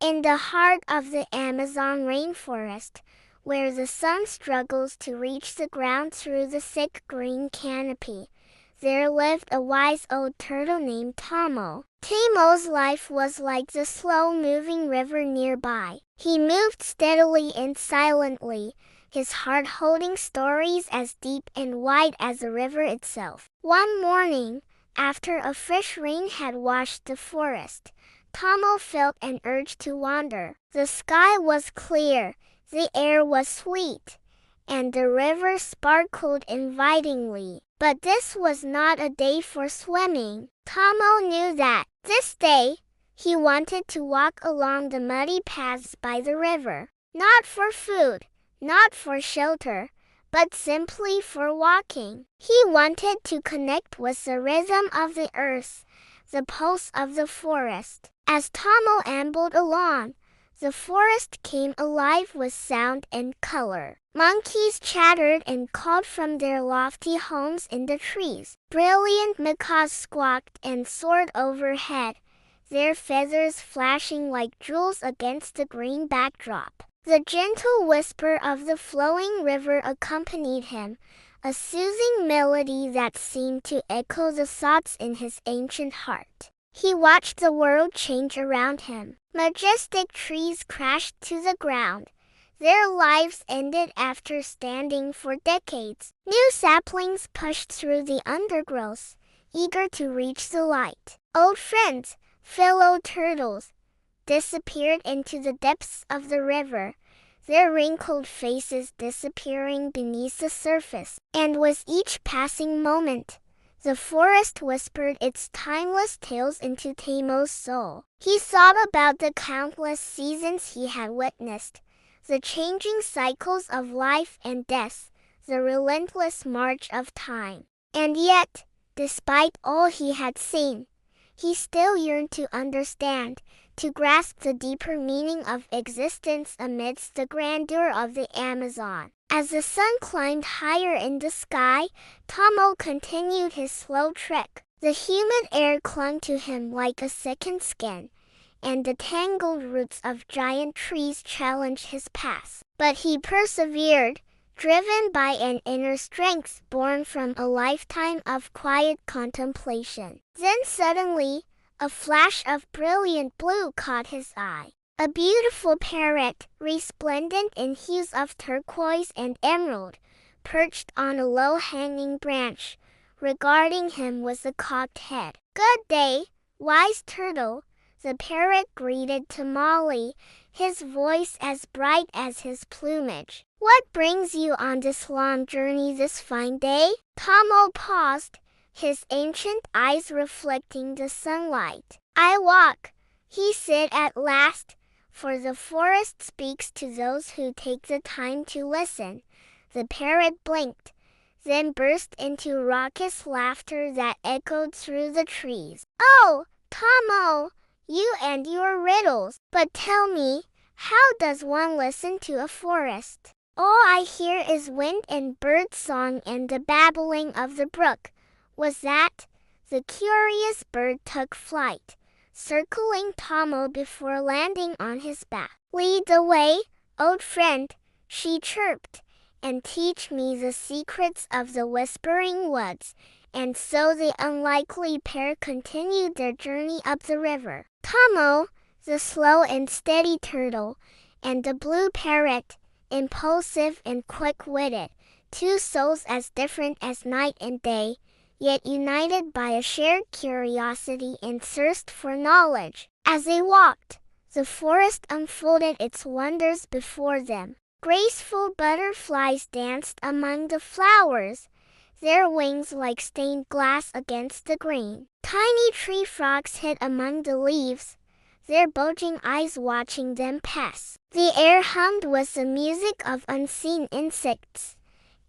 In the heart of the Amazon rainforest, where the sun struggles to reach the ground through the thick green canopy, there lived a wise old turtle named Tomo. Tomo's life was like the slow-moving river nearby. He moved steadily and silently, his heart holding stories as deep and wide as the river itself. One morning, after a fresh rain had washed the forest, Tomo felt an urge to wander. The sky was clear, the air was sweet, and the river sparkled invitingly. But this was not a day for swimming. Tomo knew that, this day, he wanted to walk along the muddy paths by the river. Not for food, not for shelter, but simply for walking. He wanted to connect with the rhythm of the earth, the pulse of the forest. As Tomo ambled along, the forest came alive with sound and color. Monkeys chattered and called from their lofty homes in the trees. Brilliant macaws squawked and soared overhead, their feathers flashing like jewels against the green backdrop. The gentle whisper of the flowing river accompanied him, a soothing melody that seemed to echo the thoughts in his ancient heart. He watched the world change around him. Majestic trees crashed to the ground. Their lives ended after standing for decades. New saplings pushed through the undergrowth, eager to reach the light. Old friends, fellow turtles, disappeared into the depths of the river, their wrinkled faces disappearing beneath the surface. And with each passing moment, the forest whispered its timeless tales into Tomo's soul. He thought about the countless seasons he had witnessed, the changing cycles of life and death, the relentless march of time. And yet, despite all he had seen, he still yearned to understand, to grasp the deeper meaning of existence amidst the grandeur of the Amazon. As the sun climbed higher in the sky, Tomo continued his slow trek. The humid air clung to him like a second skin, and the tangled roots of giant trees challenged his path. But he persevered, driven by an inner strength born from a lifetime of quiet contemplation. Then suddenly, a flash of brilliant blue caught his eye. A beautiful parrot, resplendent in hues of turquoise and emerald, perched on a low-hanging branch, regarding him with a cocked head. "Good day, wise turtle," the parrot greeted Tamale, his voice as bright as his plumage. "What brings you on this long journey this fine day?" Tomo paused, his ancient eyes reflecting the sunlight. "I walk," he said at last, "for the forest speaks to those who take the time to listen." The parrot blinked, then burst into raucous laughter that echoed through the trees. "Oh, Tomo, you and your riddles! But tell me, how does one listen to a forest? All I hear is wind and bird song and the babbling of the brook." Was that? The curious bird took flight, circling Tomo before landing on his back. "Lead the way, old friend," she chirped, "and teach me the secrets of the whispering woods." And so the unlikely pair continued their journey up the river. Tomo, the slow and steady turtle, and the blue parrot, impulsive and quick-witted, two souls as different as night and day, yet united by a shared curiosity and thirst for knowledge. As they walked, the forest unfolded its wonders before them. Graceful butterflies danced among the flowers, their wings like stained glass against the green. Tiny tree frogs hid among the leaves, their bulging eyes watching them pass. The air hummed with the music of unseen insects,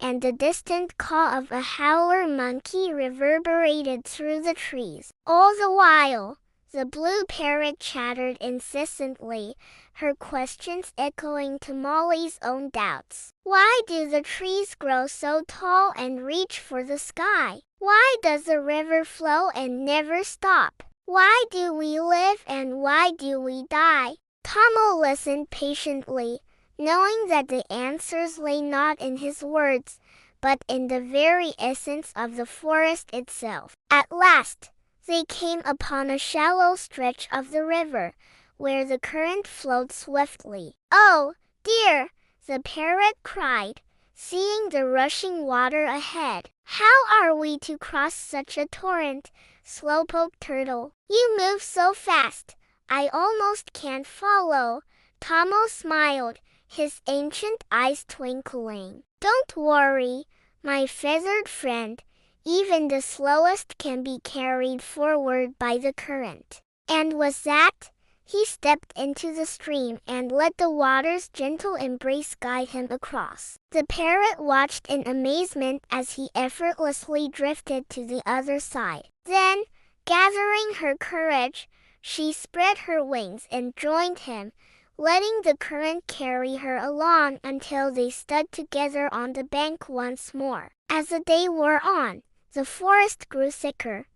and the distant call of a howler monkey reverberated through the trees. All the while, the blue parrot chattered incessantly, her questions echoing Tamale's own doubts. "Why do the trees grow so tall and reach for the sky? Why does the river flow and never stop? Why do we live and why do we die? Tomo listened patiently, knowing that the answers lay not in his words, but in the very essence of the forest itself. At last, they came upon a shallow stretch of the river, where the current flowed swiftly. "Oh, dear!" the parrot cried, seeing the rushing water ahead. "How are we to cross such a torrent, Slowpoke Turtle? You move so fast, I almost can't follow." Tomo smiled, his ancient eyes twinkling. "Don't worry, my feathered friend. Even the slowest can be carried forward by the current." And with that, he stepped into the stream and let the water's gentle embrace guide him across. The parrot watched in amazement as he effortlessly drifted to the other side. Then, gathering her courage, she spread her wings and joined him, letting the current carry her along until they stood together on the bank once more. As the day wore on, the forest grew thicker,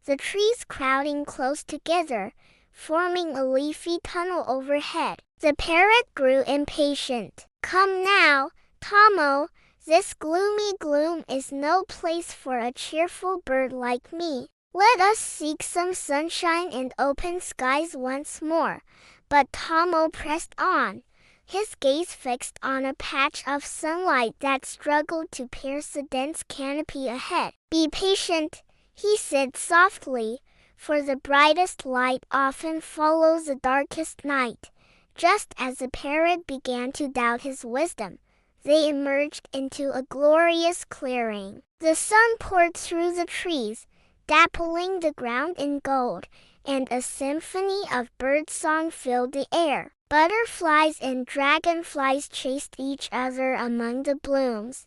the trees crowding close together, forming a leafy tunnel overhead. The parrot grew impatient. "Come now, Tomo, this gloomy gloom is no place for a cheerful bird like me. Let us seek some sunshine and open skies once more." But Tomo pressed on, his gaze fixed on a patch of sunlight that struggled to pierce the dense canopy ahead. "Be patient," he said softly, "for the brightest light often follows the darkest night." Just as the parrot began to doubt his wisdom, they emerged into a glorious clearing. The sun poured through the trees, dappling the ground in gold, and a symphony of birdsong filled the air. Butterflies and dragonflies chased each other among the blooms,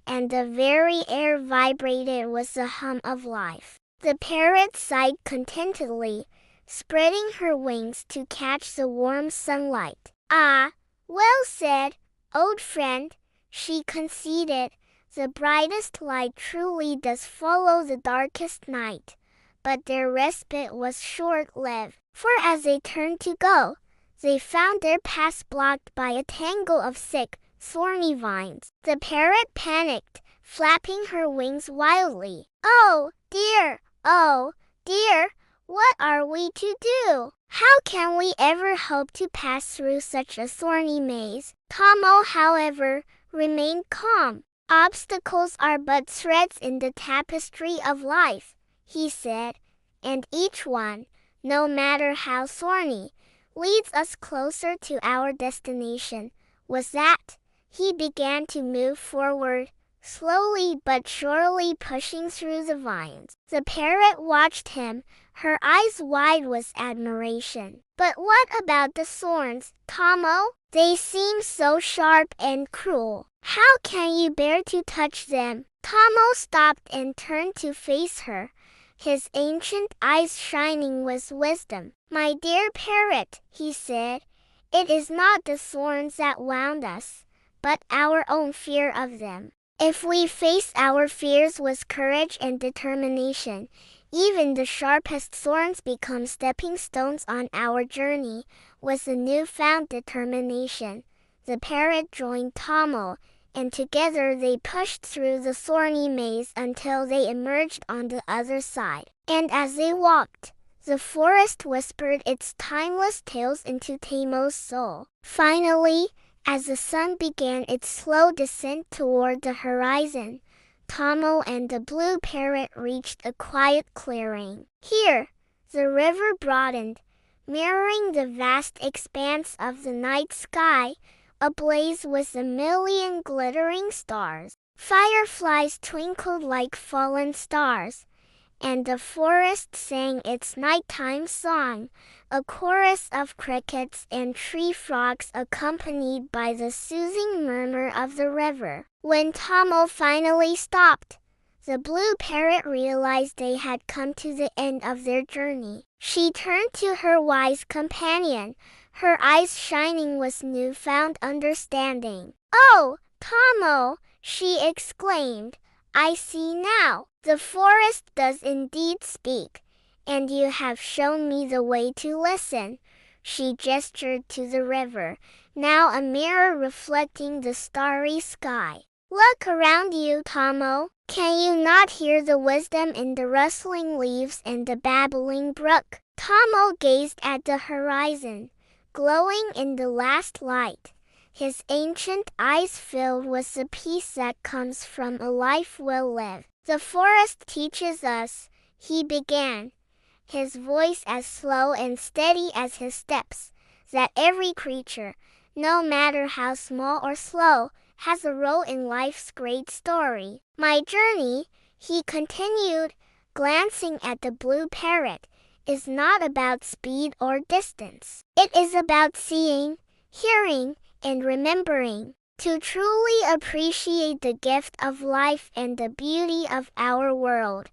and the very air vibrated with the hum of life. The parrot sighed contentedly, spreading her wings to catch the warm sunlight. "Ah, well said, old friend," she conceded. "The brightest light truly does follow the darkest night." But their respite was short-lived, for as they turned to go, they found their paths blocked by a tangle of thick, thorny vines. The parrot panicked, flapping her wings wildly. "Oh, dear! Oh, dear! What are we to do? How can we ever hope to pass through such a thorny maze?" Tomo, however, remained calm. "Obstacles are but threads in the tapestry of life," he said, "and each one, no matter how thorny, leads us closer to our destination." With that, he began to move forward, slowly but surely pushing through the vines. The parrot watched him, her eyes wide with admiration. "But what about the thorns, Tomo? They seem so sharp and cruel. How can you bear to touch them?" Tomo stopped and turned to face her, his ancient eyes shining with wisdom. "My dear parrot," he said, "it is not the thorns that wound us, but our own fear of them. If we face our fears with courage and determination, even the sharpest thorns become stepping stones on our journey." With a newfound determination, the parrot joined Tomo, and together they pushed through the thorny maze until they emerged on the other side. And as they walked, the forest whispered its timeless tales into Tomo's soul. Finally, as the sun began its slow descent toward the horizon, Tomo and the blue parrot reached a quiet clearing. Here, the river broadened, mirroring the vast expanse of the night sky, ablaze with a million glittering stars. Fireflies twinkled like fallen stars, and the forest sang its nighttime song, a chorus of crickets and tree frogs accompanied by the soothing murmur of the river. When Tomo finally stopped, the blue parrot realized they had come to the end of their journey. She turned to her wise companion, her eyes shining with newfound understanding. "Oh, Tomo," she exclaimed, "I see now. The forest does indeed speak, and you have shown me the way to listen." She gestured to the river, now a mirror reflecting the starry sky. Look around you, Tomo. Can you not hear the wisdom in the rustling leaves and the babbling brook? Tomo gazed at the horizon, glowing in the last light, his ancient eyes filled with the peace that comes from a life well lived. The forest teaches us, he began, his voice as slow and steady as his steps, that every creature, no matter how small or slow, has a role in life's great story. My journey, he continued, glancing at the blue parrot, is not about speed or distance. It is about seeing, hearing, and remembering. To truly appreciate the gift of life and the beauty of our world,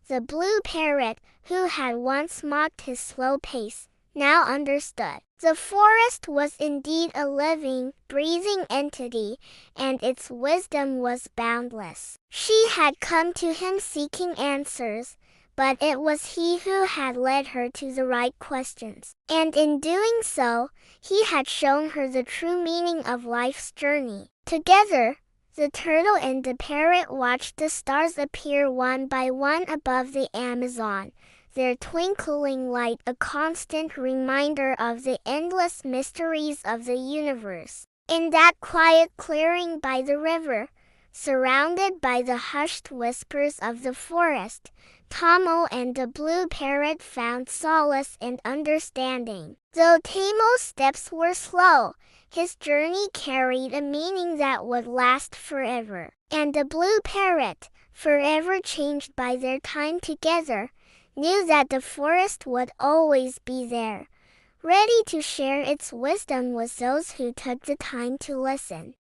the blue parrot, who had once mocked his slow pace, now understood. The forest was indeed a living, breathing entity, and its wisdom was boundless. She had come to him seeking answers, but it was he who had led her to the right questions. And in doing so, he had shown her the true meaning of life's journey. Together, the turtle and the parrot watched the stars appear one by one above the Amazon, their twinkling light a constant reminder of the endless mysteries of the universe. In that quiet clearing by the river, surrounded by the hushed whispers of the forest, Tomo and the blue parrot found solace and understanding. Though Tamo's steps were slow, his journey carried a meaning that would last forever. And the blue parrot, forever changed by their time together, knew that the forest would always be there, ready to share its wisdom with those who took the time to listen.